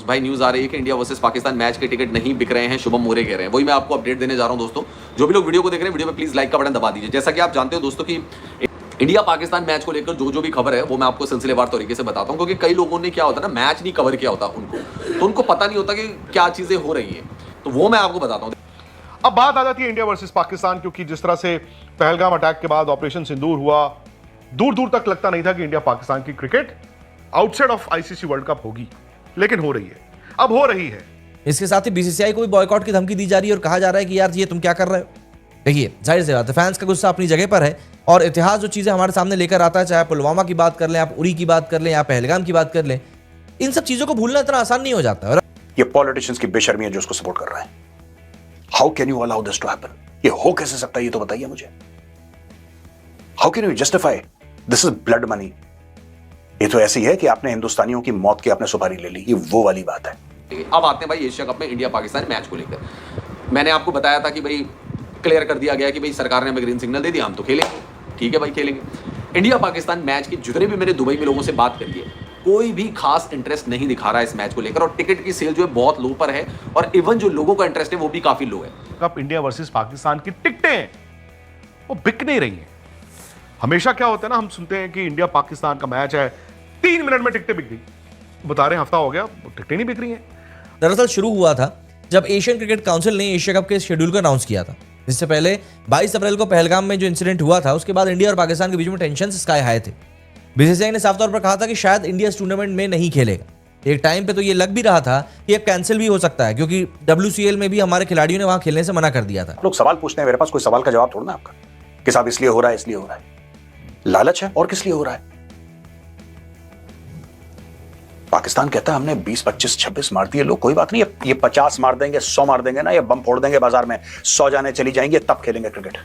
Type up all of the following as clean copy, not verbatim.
भाई न्यूज आ रही है कि इंडिया वर्सेस पाकिस्तान मैच के टिकट नहीं बिक रहे हैं, शुभम मोरे कह रहे हैं। वही मैं आपको अपडेट देने जा रहा हूं दोस्तों। जो भी लोग वीडियो को देख रहे हैं, वीडियो पे प्लीज लाइक का बटन दबा दीजिए। जैसा कि आप जानते हो दोस्तों कि इंडिया पाकिस्तान मैच को लेकर जो भी खबर है वो मैं आपको सिलसिलेवार तरीके से बताता हूं, क्योंकि कई लोगों ने क्या होता है ना, मैच नहीं कवर किया होता उनको, तो उनको पता नहीं होता कि क्या चीजें हो रही हैं, तो वो मैं आपको बताता हूं। अब बात आ जाती है इंडिया वर्सेस पाकिस्तान, क्योंकि जिस तरह से पहलगाम अटैक के बाद ऑपरेशन सिंदूर हुआ, दूर दूर तक लगता नहीं था कि इंडिया पाकिस्तान की cricket outside of ICC world cup होगी, लेकिन हो रही है, अब हो रही है। इसके साथ ही बीसीसीआई को भी बॉयकॉट की धमकी दी जा रही है और कहा जा रहा है कि यार ये तुम क्या कर रहे हो। देखिए जाहिर सी बात है, फैंस का गुस्सा अपनी जगह पर है और इतिहास जो चीजें हमारे सामने लेकर आता है, चाहे पुलवामा की बात कर लें, आप उरी की बात कर लें या पहलगाम की बात कर लें, इन सब चीजों को भूलना इतना आसान नहीं हो जाता है। ये पॉलिटिशियंस की बेशर्मी है जो उसको सपोर्ट कर रहे हैं। How can you allow this to happen? ये हो कैसे सकता है, ये तो बताइए मुझे। How can you justify? This is blood money. ये तो ऐसी है कि आपने हिंदुस्तानियों की मौत की आपने सुपारी ले ली, ये वो वाली बात है। अब आते हैं भाई एशिया कप में इंडिया पाकिस्तान मैच को लेकर। मैंने आपको बताया था कि भाई क्लियर कर दिया गया कि भाई सरकार ने हमें ग्रीन सिग्नल दे दिया, हम तो खेलेंगे। ठीक है भाई, खेलेंगे। इंडिया पाकिस्तान मैच की जितने भी मैंने दुबई में लोगों से बात करी है, कोई भी खास इंटरेस्ट नहीं दिखा रहा है इस मैच को लेकर, और टिकट की सेल जो है बहुत लो पर है, और इवन जो लोगों का इंटरेस्ट है वो भी काफी लो है। कप इंडिया वर्सेस पाकिस्तान की टिकटें वो बिक नहीं रही हैं। हमेशा क्या होता है ना, हम सुनते हैं कि इंडिया पाकिस्तान का मैच है, 3 मिनट में टिकटें बिक गई। बता रहे हैं हफ्ता हो गया, टिकटें नहीं बिक रही हैं। दरअसल शुरू हुआ था जब एशियन क्रिकेट काउंसिल ने एशिया कप के शेड्यूल को अनाउंस किया था। इससे पहले 22 अप्रैल को पहलगाम में जो इंसिडेंट हुआ था, उसके बाद इंडिया और पाकिस्तान के बीच में टेंशन स्काई हाई थे। बीसीसीआई ने साफ तौर पर कहा था कि शायद इंडिया इस टूर्नामेंट में नहीं खेलेगा। एक टाइम पे तो ये लग भी रहा था कि अब कैंसिल भी हो सकता है, क्योंकि WCL में भी हमारे खिलाड़ियों ने वहां खेलने से मना कर दिया था। लोग सवाल पूछते हैं, मेरे पास कोई सवाल का जवाब थोड़ा ना आपका कि साहब इसलिए हो रहा है, इसलिए हो रहा है। लालच है, और किस लिए हो रहा है? पाकिस्तान कहता है हमने 20, 25, 26 मार दिए। लोग कोई बात नहीं, ये 50 मार देंगे, 100 मार देंगे ना, ये बम फोड़ देंगे बाजार में, 100 जाने चली जाएंगे, तब खेलेंगे क्रिकेट।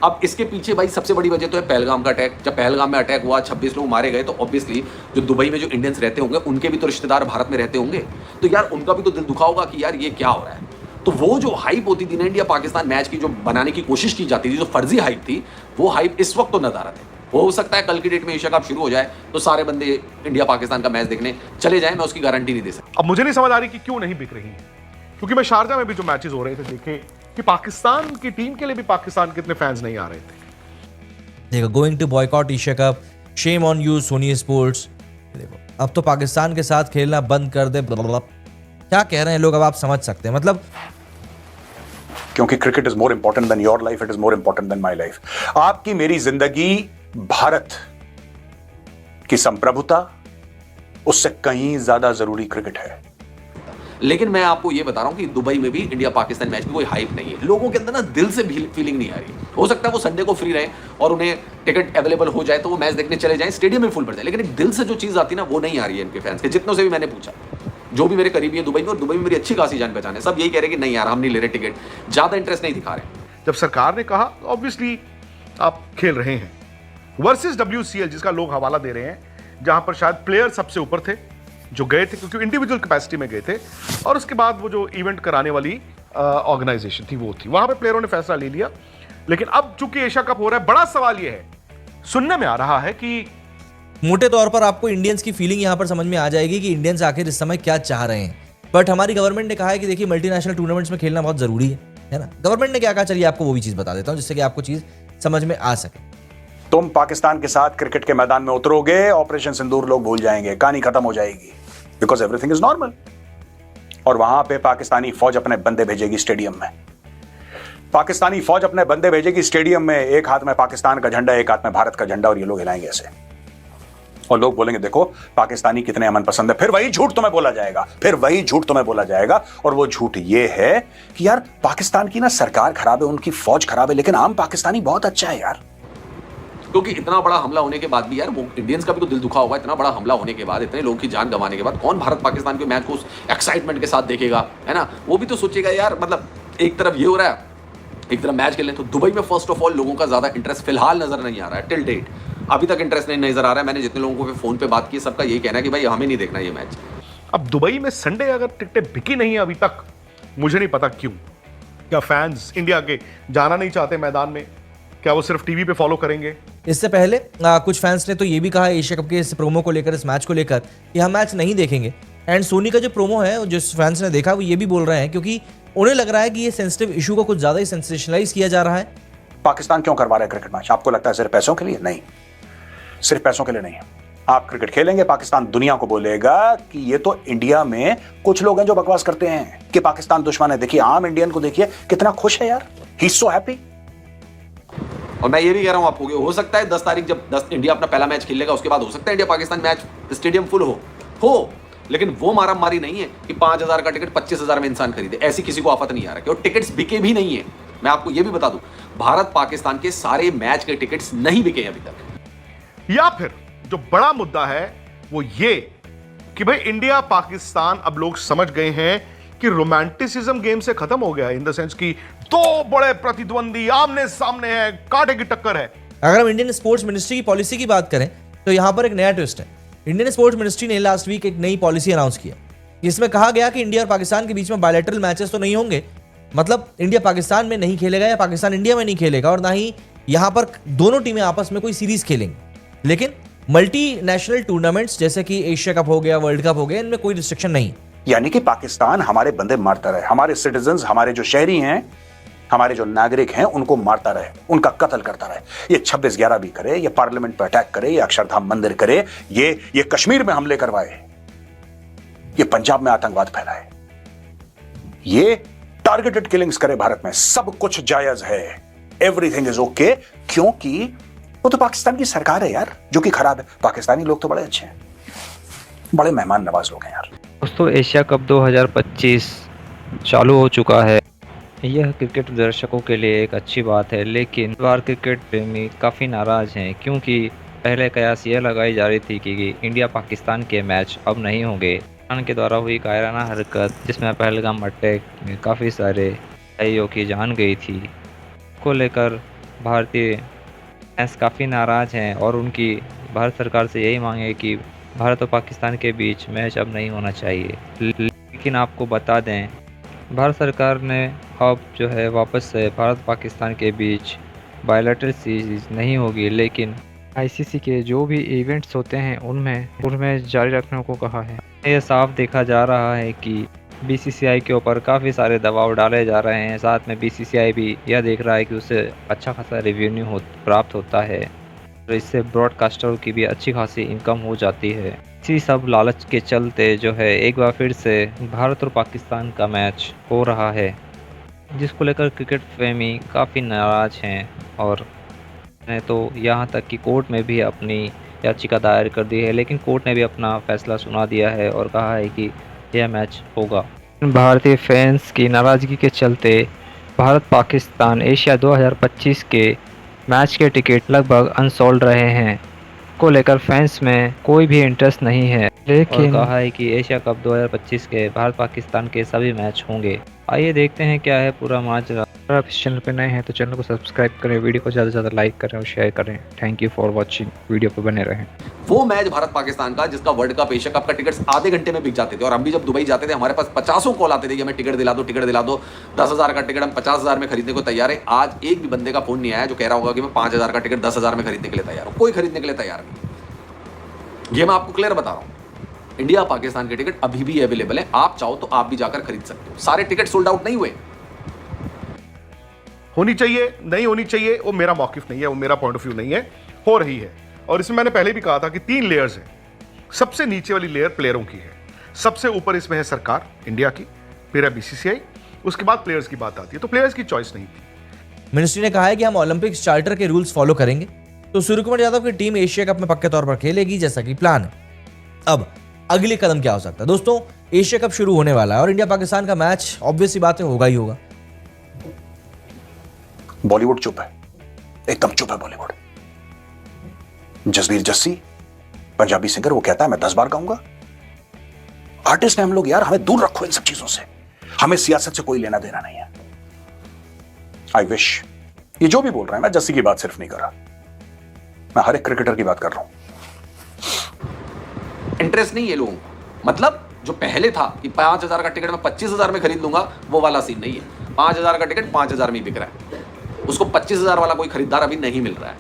अब इसके पीछे भाई सबसे बड़ी वजह तो है पहलगाम का अटैक। जब पहलगाम में अटैक हुआ, 26 लोग मारे गए, तो ऑब्वियसली जो दुबई में जो इंडियंस रहते होंगे उनके भी तो रिश्तेदार भारत में रहते होंगे, तो यार उनका भी तो दिल दुखा होगा कि यार ये क्या हो रहा है। तो वो जो हाइप होती थी ना इंडिया पाकिस्तान मैच की, जो बनाने की कोशिश की जाती थी, जो फर्जी हाइप थी, वो हाइप इस वक्त तो नज़ारत है। हो सकता है कल की डेट में एशिया कप शुरू हो जाए तो सारे बंदे इंडिया पाकिस्तान का मैच देखने चले जाएं, मैं उसकी गारंटी नहीं दे सकता। अब मुझे नहीं समझ आ रही कि क्यों नहीं बिक रही है, क्योंकि मैं शारजा में भी जो मैचेस हो रहे थे देखे कि पाकिस्तान की टीम के लिए भी पाकिस्तान के इतने फैंस नहीं आ रहे थे। देखो, going to boycott Asia Cup, shame on you Sony Sports. देखो अब तो पाकिस्तान के साथ खेलना बंद कर दे, क्या कह रहे हैं लोग, अब आप समझ सकते हैं। मतलब क्योंकि cricket is more important than your life, it is more important than my life. आपकी मेरी जिंदगी भारत की संप्रभुता, उससे कहीं ज्यादा जरूरी क्रिकेट है। लेकिन मैं आपको ये बता रहा हूं कि दुबई में भी इंडिया पाकिस्तान मैच की कोई हाइप नहीं है। लोगों के अंदर ना दिल से फीलिंग नहीं आ रही। हो सकता है वो संडे को फ्री रहे और उन्हें टिकट अवेलेबल हो जाए तो वो मैच देखने चले जाएं, स्टेडियम में फुल भर जाए, लेकिन एक दिल से जो चीज आती है ना वो नहीं आ रही है इनके फैंस के। जितनों से भी मैंने पूछा, जो भी मेरे करीबी है दुबई में, और दुबई में मेरी अच्छी खासी जान पहचान है, सब यही कह रहे हैं कि नहीं यार हम नहीं ले रहे टिकट, ज्यादा इंटरेस्ट नहीं दिखा रहे। जब सरकार ने कहा ऑब्वियसली आप खेल रहे हैं वर्सेस WCL, जिसका लोग हवाला दे रहे हैं, जहां पर शायद प्लेयर सबसे ऊपर थे जो गए थे, क्योंकि इंडिविजुअल कैपेसिटी में गए थे, और उसके बाद वो जो इवेंट कराने वाली ऑर्गेनाइजेशन थी वो थी, वहां पे प्लेयरों ने फैसला ले लिया। लेकिन अब चूंकि एशिया कप हो रहा है, बड़ा सवाल ये है, सुनने में आ रहा है कि मोटे तौर पर आपको इंडियंस की फीलिंग यहां पर समझ में आ जाएगी कि इंडियंस आखिर इस समय क्या चाह रहे हैं। बट हमारी गवर्नमेंट ने कहा है कि देखिए मल्टीनेशनल टूर्नामेंट्स में खेलना बहुत जरूरी है ना। गवर्नमेंट ने क्या कहा, चलिए आपको वो भी चीज बता देता हूं जिससे कि आपको चीज समझ में आ सके। तुम पाकिस्तान के साथ क्रिकेट के मैदान में उतरोगे, ऑपरेशन सिंदूर लोग भूल जाएंगे, कहानी खत्म हो जाएगी, बिकॉज एवरीथिंग इज नॉर्मल। और वहां पे पाकिस्तानी फौज अपने बंदे भेजेगी स्टेडियम में। पाकिस्तानी फौज अपने बंदे भेजेगी स्टेडियम में, एक हाथ में पाकिस्तान का झंडा, एक हाथ में भारत का झंडा, और ये लोग हिलाएंगे ऐसे, और लोग बोलेंगे देखो पाकिस्तानी कितने अमन पसंद है। फिर वही झूठ तुम्हें बोला जाएगा, फिर वही झूठ तुम्हें बोला जाएगा, और वो झूठ ये है कि यार पाकिस्तान की ना सरकार खराब है, उनकी फौज खराब है, लेकिन आम पाकिस्तानी बहुत अच्छा है यार। क्योंकि इतना बड़ा हमला होने के बाद भी यार वो इंडियंस का भी तो दिल दुखा होगा। इतना बड़ा हमला होने के बाद, इतने लोगों की जान गंवाने के बाद, कौन भारत पाकिस्तान के मैच को उस एक्साइटमेंट के साथ देखेगा, है ना। वो भी तो सोचेगा यार, मतलब एक तरफ ये हो रहा है, एक तरफ मैच खेलने। तो दुबई में फर्स्ट ऑफ ऑल लोगों का ज्यादा इंटरेस्ट फिलहाल नजर नहीं आ रहा है, टिल डेट अभी तक इंटरेस्ट नहीं नजर आ रहा है। मैंने जितने लोगों को फोन पे बात की, सबका यही कहना है कि भाई हमें नहीं देखना ये मैच। अब दुबई में संडे अगर टिकटें बिकी नहीं है अभी तक, मुझे नहीं पता क्यों। क्या फैंस इंडिया के जाना नहीं चाहते मैदान में? क्या वो सिर्फ टीवी पे फॉलो करेंगे? इससे पहले कुछ फैंस ने तो ये भी कहा एशिया कप के इस प्रोमो को लेकर, इस मैच को लेकर, कि हम मैच नहीं देखेंगे एंड सोनी का जो प्रोमो है जिस फैंस ने देखा वो ये भी बोल रहे हैं, क्योंकि उन्हें लग रहा है कि ये सेंसिटिव इशू को कुछ ज्यादा ही सेंसेशनलाइज किया जा रहा है। पाकिस्तान क्यों करवा रहा है क्रिकेट मैच? आपको लगता है सिर्फ पैसों के लिए? नहीं, सिर्फ पैसों के लिए नहीं। आप क्रिकेट खेलेंगे, पाकिस्तान दुनिया को बोलेगा कि ये तो इंडिया में कुछ लोग हैं जो बकवास करते हैं कि पाकिस्तान दुश्मन है। देखिए आम इंडियन को देखिए कितना खुश है यार, ही इज सो हैप्पी। और मैं ये भी कह रहा हूं आपको कि हो सकता है 10 तारीख जब 10 इंडिया अपना पहला मैच खेलेगा उसके बाद हो सकता है India Pakistan match stadium full हो, लेकिन वो मारामारी नहीं है कि 5,000 का टिकट 25,000 में इंसान खरीदे। ऐसी किसी को आफत नहीं आ रहा है और टिकट्स बिके भी नहीं है। मैं आपको ये भी बता दूं, भारत पाकिस्तान के सारे मैच के टिकट्स नहीं बिके अभी तक। या फिर जो बड़ा मुद्दा है वो ये कि भाई इंडिया पाकिस्तान अब लोग समझ गए हैं कि रोमांटिसिज्म गेम से खत्म हो गया है, इन द सेंस कि दो बड़े प्रतिद्वंदी आमने सामने हैं, कांटे की टक्कर है। अगर हम इंडियन स्पोर्ट्स मिनिस्ट्री की पॉलिसी की बात करें तो यहां पर एक नया ट्विस्ट है। इंडियन स्पोर्ट्स मिनिस्ट्री ने लास्ट वीक एक नई पॉलिसी अनाउंस किया, जिसमें कहा गया कि इंडिया और पाकिस्तान के बीच में बायलैटरल मैचेस तो नहीं होंगे, मतलब इंडिया पाकिस्तान में नहीं खेलेगा या पाकिस्तान इंडिया में नहीं खेलेगा, और ना ही यहां पर दोनों टीमें आपस में कोई सीरीज खेलेंगी। लेकिन मल्टी नेशनल टूर्नामेंट्स जैसे कि एशिया कप हो गया, वर्ल्ड कप हो गया, इनमें कोई रिस्ट्रिक्शन नहीं। यानी कि पाकिस्तान हमारे बंदे मारता रहे, हमारे सिटीजन्स, हमारे जो शहरी हैं, हमारे जो नागरिक हैं, उनको मारता रहे, उनका कत्ल करता रहे। ये 26/11 भी करे, ये पार्लियामेंट पर अटैक करे, ये अक्षरधाम मंदिर करे, ये कश्मीर में हमले करवाए, ये पंजाब में आतंकवाद फैलाए, ये टारगेटेड किलिंग्स करे भारत में, सब कुछ जायज है, एवरीथिंग इज ओके, क्योंकि वो तो पाकिस्तान की सरकार है यार जो कि खराब है। पाकिस्तानी लोग तो बड़े अच्छे हैं, बड़े मेहमान नवाज लोग हैं यार। दोस्तों, एशिया कप 2025 चालू हो चुका है। यह क्रिकेट दर्शकों के लिए एक अच्छी बात है, लेकिन इस बार क्रिकेट प्रेमी काफ़ी नाराज़ हैं, क्योंकि पहले कयास यह लगाई जा रही थी कि इंडिया पाकिस्तान के मैच अब नहीं होंगे। पाकिस्तान के द्वारा हुई कायराना हरकत, जिसमें पहलगाम अटैक में काफ़ी सारे भाइयों की जान गई थी, को लेकर भारतीय फैंस काफ़ी नाराज़ हैं और उनकी भारत सरकार से यही मांग है कि भारत और पाकिस्तान के बीच मैच अब नहीं होना चाहिए। लेकिन आपको बता दें, भारत सरकार ने अब जो है वापस से भारत पाकिस्तान के बीच बायलैटरल सीरीज नहीं होगी, लेकिन आईसीसी के जो भी इवेंट्स होते हैं उनमें जारी रखने को कहा है। यह साफ देखा जा रहा है कि बीसीसीआई के ऊपर काफ़ी सारे दबाव डाले जा रहे हैं। साथ में बीसीसीआई भी यह देख रहा है कि उसे अच्छा खासा रेवेन्यू प्राप्त होता है, तो इससे ब्रॉडकास्टरों की भी अच्छी खासी इनकम हो जाती है। इसी सब लालच के चलते जो है एक बार फिर से भारत और पाकिस्तान का मैच हो रहा है, जिसको लेकर क्रिकेट प्रेमी काफ़ी नाराज़ हैं और ने तो यहाँ तक कि कोर्ट में भी अपनी याचिका दायर कर दी है, लेकिन कोर्ट ने भी अपना फैसला सुना दिया है और कहा है कि यह मैच होगा। भारतीय फैंस की नाराज़गी के चलते भारत पाकिस्तान एशिया 2025 के मैच के टिकट लगभग अनसोल्ड रहे हैं, को लेकर फैंस में कोई भी इंटरेस्ट नहीं है, लेकिन कहा है कि एशिया कप 2025 के भारत पाकिस्तान के सभी मैच होंगे। आइए देखते हैं क्या है पूरा माजरा। अगर आप इस चैनल पर नए हैं तो चैनल को सब्सक्राइब करें, वीडियो को ज़्यादा से ज़्यादा लाइक करें और शेयर करें। Thank you for watching, video पर बने रहें। वो मैच भारत पाकिस्तान का जिसका वर्ल्ड कप एशिया कप का टिकट्स आधे घंटे में बिक जाते थे, और हम भी जब दुबई जाते थे हमारे पास 50 कॉल आते थे कि हमें टिकट दिला दो, टिकट दिला दो। 10,000 का टिकट हम 50,000 में खरीदने को तैयार है। आज एक भी बंदे का फोन नहीं आया जो कह रहा होगा कि मैं 5,000 का टिकट 10,000 में खरीदने के लिए तैयार हूं। कोई खरीदने के लिए तैयार नहीं। ये मैं आपको क्लियर बता रहा हूं, इंडिया पाकिस्तान के टिकट अभी भी अवेलेबल है। आप चाहो तो आप भी जाकर खरीद सकते हो। सारे टिकट सोल्ड आउट नहीं हुए। होनी चाहिए, नहीं होनी चाहिए, वो मेरा मौकिफ नहीं है, वो मेरा पॉइंट ऑफ व्यू नहीं है, हो रही है। और इसमें मैंने पहले भी कहा था कि 3 लेयर्स हैं। सबसे नीचे वाली लेयर प्लेयरों की है, सबसे ऊपर इसमें है सरकार इंडिया की, फिर है बीसीसीआई, उसके बाद प्लेयर्स की बात आती है। तो प्लेयर्स की चॉइस नहीं थी। मिनिस्ट्री ने कहा है कि हम ओलंपिक्स चार्टर के रूल्स फॉलो करेंगे, तो सूर्यकुमार यादव की टीम एशिया कप में पक्के तौर पर खेलेगी जैसा कि प्लान है। अब अगले कदम क्या हो सकता है? दोस्तों, एशिया कप शुरू होने वाला है और इंडिया पाकिस्तान का मैच ऑब्वियस सी बात है होगा ही होगा। बॉलीवुड चुप है, एकदम चुप है बॉलीवुड। जसबीर जस्सी पंजाबी सिंगर, वो कहता है मैं 10 बार गाऊंगा। आर्टिस्ट हैं हम लोग यार, हमें दूर रखो इन सब चीजों से। हमें सियासत से कोई लेना देना नहीं है। आई विश, ये जो भी बोल रहे हैं, मैं जस्सी की बात सिर्फ नहीं कर रहा, मैं हर एक क्रिकेटर की बात कर रहा हूं। इंटरेस्ट नहीं है लोगों को। मतलब जो पहले था कि 5,000 का टिकट मैं 25,000 में खरीद लूंगा, वो वाला सीन नहीं है। 5,000 का टिकट 5,000 में ही बिक रहा है, उसको 25,000 वाला कोई खरीदार अभी नहीं मिल रहा है।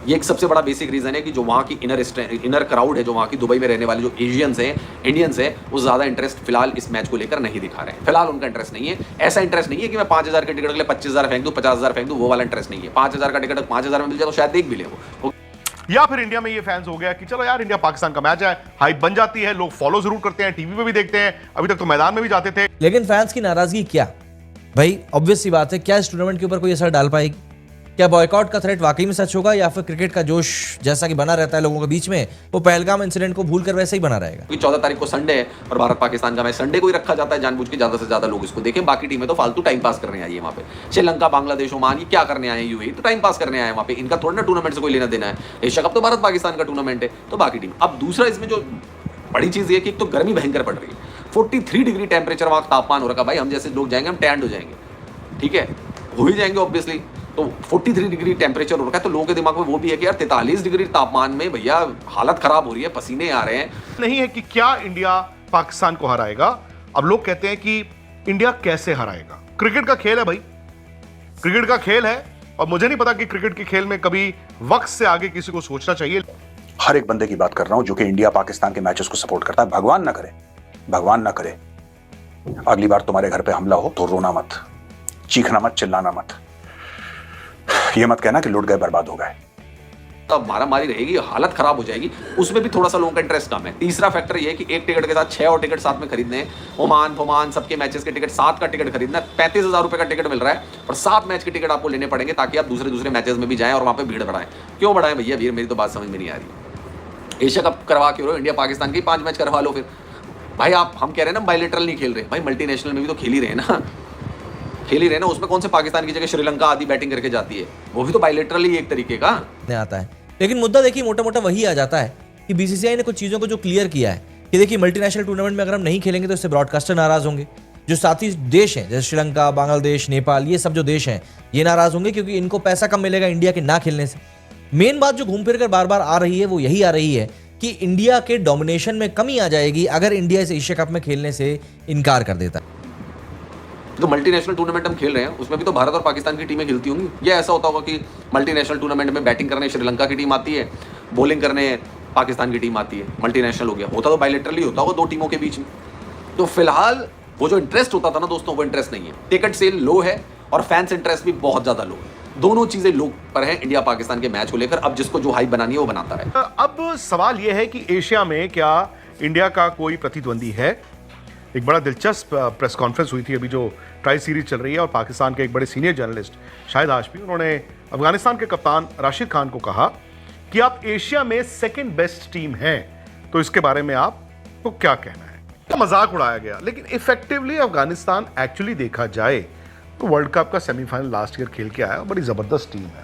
ये एक सबसे बड़ा बेसिक रीजन है कि जो वहाँ की इनर क्राउड है, जो वहाँ की दुबई में रहने वाले जो एशियंस हैं, इंडियंस हैं, वो ज़्यादा इंटरेस्ट फिलहाल इस मैच को लेकर नहीं दिखा रहे हैं। फिलहाल उनका इंटरेस्ट नहीं है। ऐसा इंटरेस्ट नहीं है कि मैं 5,000 के टिकट के लिए 25,000 फेंक दूँ, 50,000 फेंक दूँ, वो वाला इंटरेस्ट नहीं है। 5,000 का टिकट 5,000 में मिल जाए तो शायद देख भी ले वो। या फिर इंडिया में ये फैंस हो गया कि चलो यार इंडिया पाकिस्तान का मैच है, हाइप बन जाती है, लोग फॉलो जरूर करते हैं, टीवी पे भी देखते हैं, अभी तक तो मैदान में भी जाते थे। लेकिन फैंस की नाराजगी क्या भाई, ऑब्वियस सी बात है, क्या इस टूर्नामेंट के ऊपर कोई असर डाल पाएगी? क्या बॉयकॉट का थ्रेट वाकई में सच होगा, या फिर क्रिकेट का जोश जैसा कि बना रहता है लोगों के बीच में, वो पहलगाम इंसिडेंट को भूलकर वैसे ही बना रहेगा? क्योंकि 14 तारीख को संडे है और भारत पाकिस्तान का मैच संडे को ही रखा जाता है जानबूझ के, ज्यादा से ज्यादा लोग इसको देखें। बाकी टीमें तो फालतू टाइम पास करने आई है वहाँ पे। श्रीलंका, बांग्लादेश, ओमान, ये क्या करने आए हैं? यूएई तो टाइम पास करने आए हैं वहाँ पे। इनका थोड़ा ना टूर्नामेंट से कोई लेना देना है। एशिया कप तो भारत पाकिस्तान का टूर्नामेंट है, तो बाकी टीम। अब दूसरा इसमें जो बड़ी चीज ये कि एक तो गर्मी भयंकर पड़ रही है, 43 डिग्री टेम्परेचर वहाँ तापमान हो रखा। भाई हम जैसे लोग जाएंगे, हम टैंड हो जाएंगे, ठीक है, हो ही जाएंगे ऑब्वियसली। तो 43 डिग्री टेम्परेचर हो रखा है, तो लोगों के दिमाग में वो भी है कि यार 43 डिग्री तापमान में भैया हालत खराब हो रही है, पसीने आ रहे हैं। नहीं है कि क्या इंडिया पाकिस्तान को हराएगा। अब लोग कहते हैं कि इंडिया कैसे हराएगा। क्रिकेट का खेल है भाई, क्रिकेट का खेल है, और मुझे नहीं पता कि क्रिकेट के खेल में कभी वक्त से आगे किसी को सोचना चाहिए। हर एक बंदे की बात कर रहा हूं जो कि इंडिया पाकिस्तान के मैचेस को सपोर्ट करता है। भगवान ना करे, भगवान ना करे अगली बार तुम्हारे घर पे हमला हो तो रोना मत, चीखना मत, चिल्लाना मत, ये मत कहना कि लुट गए, बर्बाद हो गए। तब मारामारी रहेगी, हालत खराब हो जाएगी। उसमें भी थोड़ा सा लोगों का इंटरेस्ट कम है। तीसरा फैक्टर ये है कि एक टिकट के साथ 6 और टिकट साथ में खरीदने हैं। ओमान सबके मैचेस के टिकट, 7 का टिकट खरीदना है, 35,000 रुपए का टिकट मिल रहा है, और 7 मैच के टिकट आपको लेने पड़ेंगे ताकि आप दूसरे मैचेस में भी जाएं और वहां पे भीड़ बढ़ाएं। क्यों बढ़ाएं भैया? वीर मेरी तो बात समझ में नहीं आ रही। एशिया कप करवा क्यों रहे हो? इंडिया पाकिस्तान के 5 मैच करवा लो फिर भाई। आप हम कह रहे हैं ना बायलैटरल नहीं खेल रहे भाई, मल्टीनेशनल में भी तो खेल ही रहे ना, खेल ही रहे ना। उसमें कौन से पाकिस्तान की जगह श्रीलंका आदि बैटिंग करके जाती है, वो भी तो बायलैटरल ही एक तरीके का आता है। लेकिन मुद्दा देखिए मोटा मोटा वही आ जाता है कि बीसीसीआई ने कुछ चीज़ों को जो क्लियर किया है कि देखिए मल्टीनेशनल टूर्नामेंट में अगर हम नहीं खेलेंगे तो इससे ब्रॉडकास्टर नाराज होंगे। जो साथी देश हैं जैसे श्रीलंका, बांग्लादेश, नेपाल, ये सब जो देश हैं ये नाराज होंगे क्योंकि इनको पैसा कम मिलेगा इंडिया के ना खेलने से। मेन बात जो घूम फिर कर बार बार आ रही है वो यही आ रही है कि इंडिया के डोमिनेशन में कमी आ जाएगी अगर इंडिया इस एशिया कप में खेलने से इनकार कर देता है। तो मल्टीनेशनल टूर्नामेंट हम खेल रहे हैं, उसमें भी तो भारत और पाकिस्तान की टीमें खेलती होंगी। या ऐसा होता होगा कि मल्टीनेशनल टूर्नामेंट में बैटिंग करने श्रीलंका की टीम आती है, बॉलिंग करने पाकिस्तान की टीम आती है, मल्टीनेशनल हो गया। होता तो बायलैटरली होता होगा 2 टीमों के बीच में। तो फिलहाल वो जो इंटरेस्ट होता था ना दोस्तों, वो इंटरेस्ट नहीं है। टिकट सेल लो है और फैंस इंटरेस्ट भी बहुत ज्यादा लो है। दोनों चीजें लो पर हैं इंडिया पाकिस्तान के मैच को लेकर। अब जिसको जो हाइप बनानी है वो बनाता है। अब सवाल यह है कि एशिया में क्या इंडिया का कोई प्रतिद्वंदी है। एक बड़ा दिलचस्प प्रेस कॉन्फ्रेंस हुई थी अभी जो ट्राई सीरीज चल रही है, और पाकिस्तान के एक बड़े सीनियर जर्नलिस्ट शाहिद हाशमी, उन्होंने अफगानिस्तान के कप्तान राशिद खान को कहा कि आप एशिया में सेकंड बेस्ट टीम हैं, तो इसके बारे में आपको क्या कहना है। तो मजाक उड़ाया गया, लेकिन इफेक्टिवली अफगानिस्तान एक्चुअली देखा जाए तो वर्ल्ड कप का सेमीफाइनल लास्ट ईयर खेल के आया, बड़ी जबरदस्त टीम है।